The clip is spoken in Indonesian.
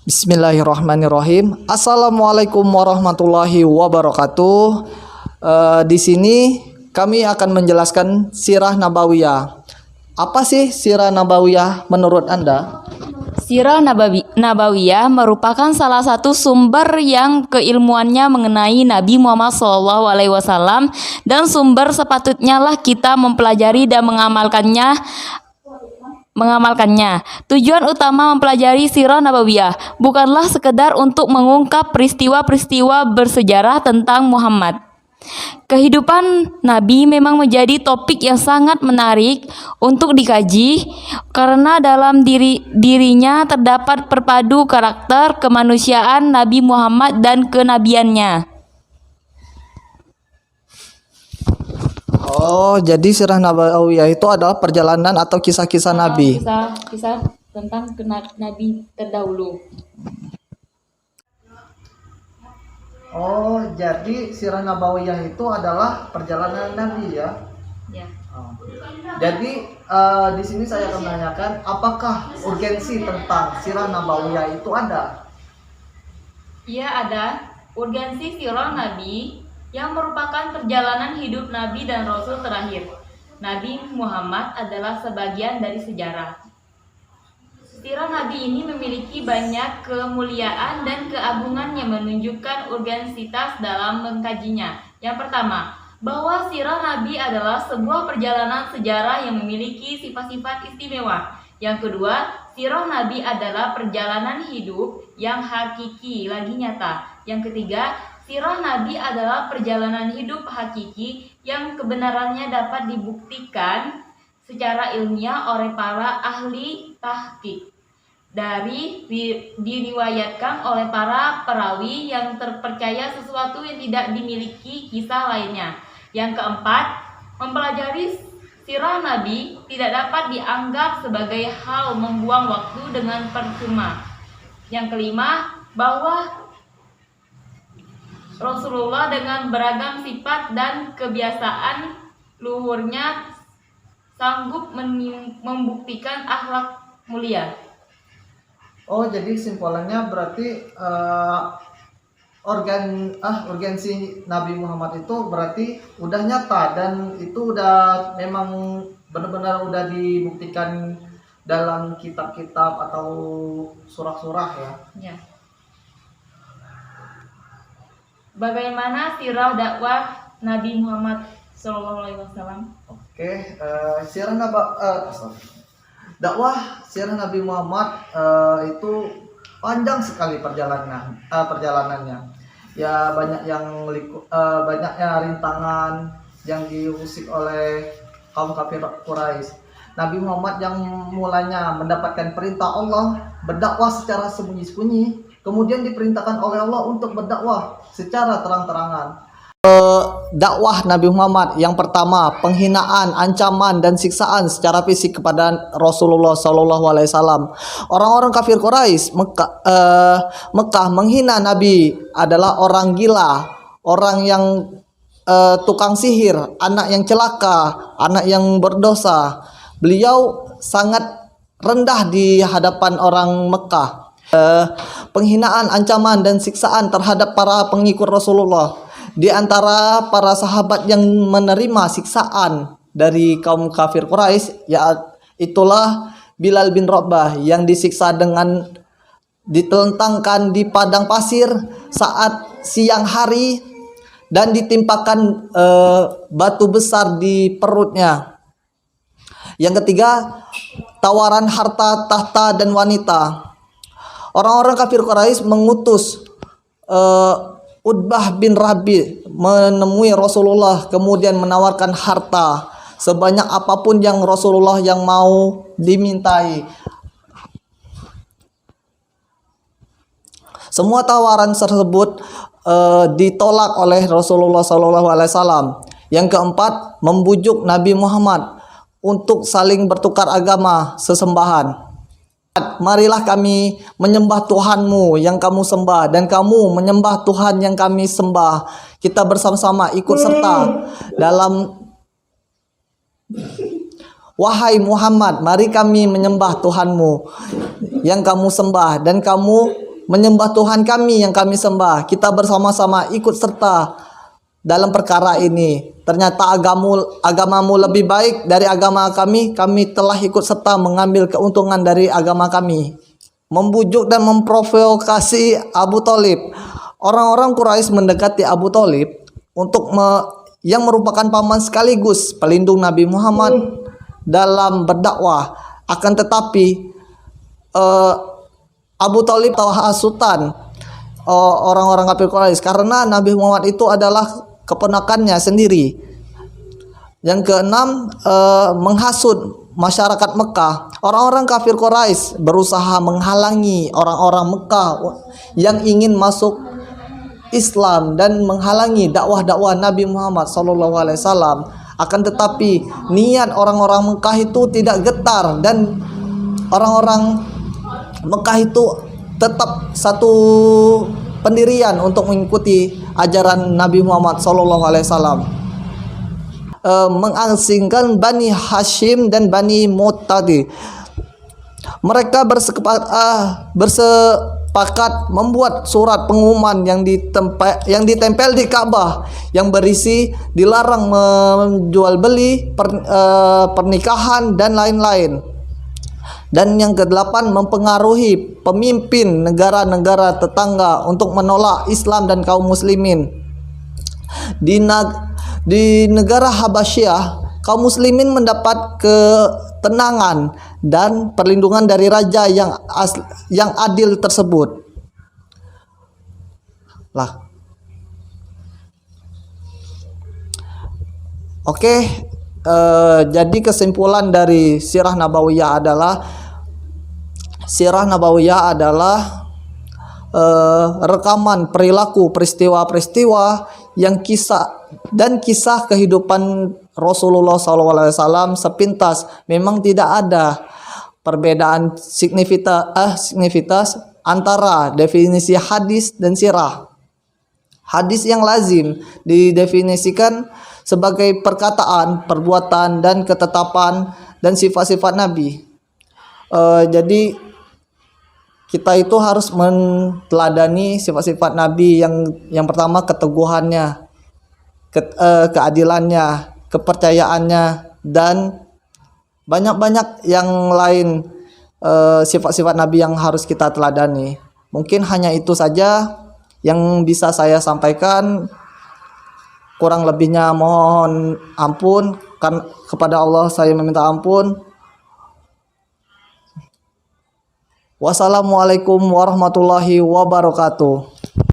Bismillahirrahmanirrahim. Assalamualaikum warahmatullahi wabarakatuh. Di sini kami akan menjelaskan sirah nabawiyah. Apa sih sirah nabawiyah menurut Anda? Sirah Nabawiyah merupakan salah satu sumber yang keilmuannya mengenai Nabi Muhammad SAW dan sumber sepatutnya lah kita mempelajari dan mengamalkannya. Tujuan utama mempelajari sirah nabawiyah bukanlah sekedar untuk mengungkap peristiwa-peristiwa bersejarah tentang Muhammad. Kehidupan Nabi memang menjadi topik yang sangat menarik untuk dikaji karena dalam dirinya terdapat perpadu karakter kemanusiaan Nabi Muhammad dan kenabiannya. Oh, jadi sirah nabawiyah itu adalah perjalanan atau kisah-kisah Nabi. Kisah tentang Nabi terdahulu. Oh, jadi sirah nabawiyah itu adalah perjalanan Nabi ya? Ya. Oh. Jadi di sini saya akan menanyakan, apakah urgensi tentang sirah nabawiyah itu ada? Ia ada urgensi sirah Nabi yang merupakan perjalanan hidup Nabi dan Rasul terakhir. Nabi Muhammad adalah sebagian dari sejarah. Sirah Nabi ini memiliki banyak kemuliaan dan keagungan yang menunjukkan urgensitas dalam mengkajinya. Yang pertama, bahwa sirah Nabi adalah sebuah perjalanan sejarah yang memiliki sifat-sifat istimewa. Yang kedua, sirah Nabi adalah perjalanan hidup yang hakiki lagi nyata. Yang ketiga, sirah Nabi adalah perjalanan hidup hakiki yang kebenarannya dapat dibuktikan secara ilmiah oleh para ahli tahqiq. Diriwayatkan oleh para perawi yang terpercaya sesuatu yang tidak dimiliki kisah lainnya. Yang keempat, mempelajari sirah Nabi tidak dapat dianggap sebagai hal membuang waktu dengan percuma. Yang kelima, bahwa Rasulullah dengan beragam sifat dan kebiasaan luhurnya sanggup membuktikan akhlak mulia. Oh, jadi kesimpulannya berarti urgensi Nabi Muhammad itu berarti udah nyata dan itu udah memang benar-benar udah dibuktikan dalam kitab-kitab atau surah-surah ya. Ya. Bagaimana sirah dakwah Nabi Muhammad SAW? Oke, dakwah sirah Nabi Muhammad itu panjang sekali perjalanannya. Ya banyaknya rintangan yang diusik oleh kaum kafir Quraisy. Nabi Muhammad yang mulanya mendapatkan perintah Allah berdakwah secara sembunyi-sembunyi, kemudian diperintahkan oleh Allah untuk berdakwah secara terang-terangan. Dakwah Nabi Muhammad yang pertama, penghinaan, ancaman dan siksaan secara fisik kepada Rasulullah SAW. Orang-orang kafir Quraisy Mekah menghina Nabi adalah orang gila, orang yang tukang sihir, anak yang celaka, anak yang berdosa. Beliau sangat rendah di hadapan orang Mekah. Penghinaan, ancaman dan siksaan terhadap para pengikut Rasulullah. Di antara para sahabat yang menerima siksaan dari kaum kafir Quraisy, ya itulah Bilal bin Rabah yang disiksa dengan ditelentangkan di padang pasir saat siang hari dan ditimpakan batu besar di perutnya. Yang ketiga, tawaran harta, tahta dan wanita. Orang-orang kafir Quraisy mengutus Utbah bin Rabi menemui Rasulullah, kemudian menawarkan harta sebanyak apapun yang Rasulullah yang mau dimintai. Semua tawaran tersebut ditolak oleh Rasulullah SAW. Yang keempat, membujuk Nabi Muhammad untuk saling bertukar agama sesembahan. Marilah kami menyembah Tuhanmu yang kamu sembah dan kamu menyembah Tuhan yang kami sembah. Kita bersama-sama ikut serta dalam Wahai Muhammad, mari kami menyembah Tuhanmu yang kamu sembah dan kamu menyembah Tuhan kami yang kami sembah. Kita bersama-sama ikut serta dalam perkara ini. Ternyata agamamu lebih baik dari agama kami. Kami telah ikut serta mengambil keuntungan dari agama kami. Membujuk dan memprovokasi Abu Thalib. Orang-orang Quraisy mendekati Abu Thalib yang merupakan paman sekaligus pelindung Nabi Muhammad dalam berdakwah. Akan tetapi Abu Thalib tahu hasutan orang-orang kafir Quraisy karena Nabi Muhammad itu adalah keponakannya sendiri. Yang keenam, menghasut masyarakat Mekah. Orang-orang kafir Quraisy berusaha menghalangi orang-orang Mekah yang ingin masuk Islam dan menghalangi dakwah-dakwah Nabi Muhammad SAW. Akan tetapi niat orang-orang Mekah itu tidak getar dan orang-orang Mekah itu tetap satu pendirian untuk mengikuti ajaran Nabi Muhammad SAW. Mengasingkan Bani Hashim dan Bani Muttadi. Mereka bersepakat membuat surat pengumuman yang ditempel di Ka'bah yang berisi dilarang menjual beli, pernikahan dan lain-lain. Dan yang kedelapan, mempengaruhi pemimpin negara-negara tetangga untuk menolak Islam dan kaum muslimin. Di negara Habasyah, kaum muslimin mendapat ketenangan dan perlindungan dari raja yang adil tersebut. Jadi kesimpulan dari Sirah Nabawiyah adalah rekaman perilaku peristiwa-peristiwa yang kisah kehidupan Rasulullah SAW sepintas. Memang tidak ada perbedaan signifitas antara definisi hadis dan sirah. Hadis yang lazim didefinisikan sebagai perkataan, perbuatan, dan ketetapan dan sifat-sifat Nabi. Jadi kita itu harus meneladani sifat-sifat Nabi yang pertama keteguhannya, keadilannya, kepercayaannya, dan banyak-banyak yang lain sifat-sifat Nabi yang harus kita teladani. Mungkin hanya itu saja yang bisa saya sampaikan. Kurang lebihnya mohon ampun, kepada Allah saya meminta ampun. Wassalamualaikum warahmatullahi wabarakatuh.